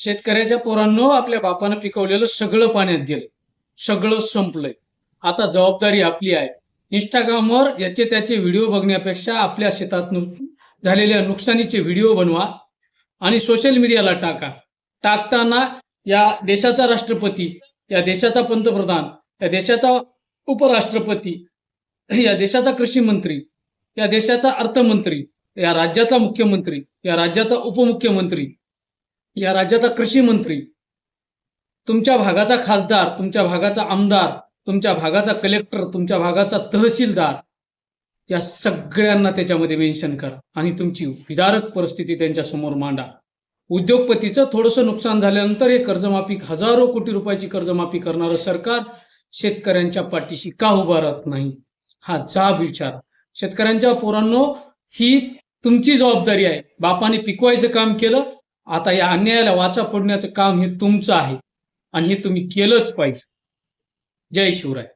शेतकऱ्याच्या पोरांनो, आपल्या बापानं पिकवलेलं सगळं पाण्यात गेलं, सगळं संपलंय. आता जबाबदारी आपली आहे. इंस्टाग्रामवर याचे त्याचे व्हिडिओ बघण्यापेक्षा आपल्या शेतात झालेल्या नुकसानीचे व्हिडिओ बनवा आणि सोशल मीडियाला टाका. टाकताना या देशाचा राष्ट्रपती, या देशाचा पंतप्रधान, या देशाचा उपराष्ट्रपती, या देशाचा कृषी मंत्री, या देशाचा अर्थमंत्री, या राज्याचा मुख्यमंत्री, या राज्याचा उपमुख्यमंत्री, या राज्याचा कृषी मंत्री, तुमच्या भागाचा खासदार, तुमच्या भागाचा आमदार, तुमच्या भागाचा कलेक्टर, तुमच्या भागाचा तहसीलदार, या सगळ्यांना त्याच्यामध्ये मेन्शन करा आणि तुमची विदारक परिस्थिती त्यांच्यासमोर मांडा. उद्योगपतीचं थोडंसं नुकसान झाल्यानंतर हे कर्जमाफी, हजारो कोटी रुपयाची कर्जमाफी करणारं सरकार शेतकऱ्यांच्या पाठीशी का उभा राहत नाही, हा जाब विचारा. शेतकऱ्यांच्या पोरांनो, ही तुमची जबाबदारी आहे. बापाने पिकवायचं काम केलं, आता या अन्यायाला वाचा फोडण्याचं काम हे तुमचं आहे आणि हे तुम्ही केलंच पाहिजे. जय शिवराय.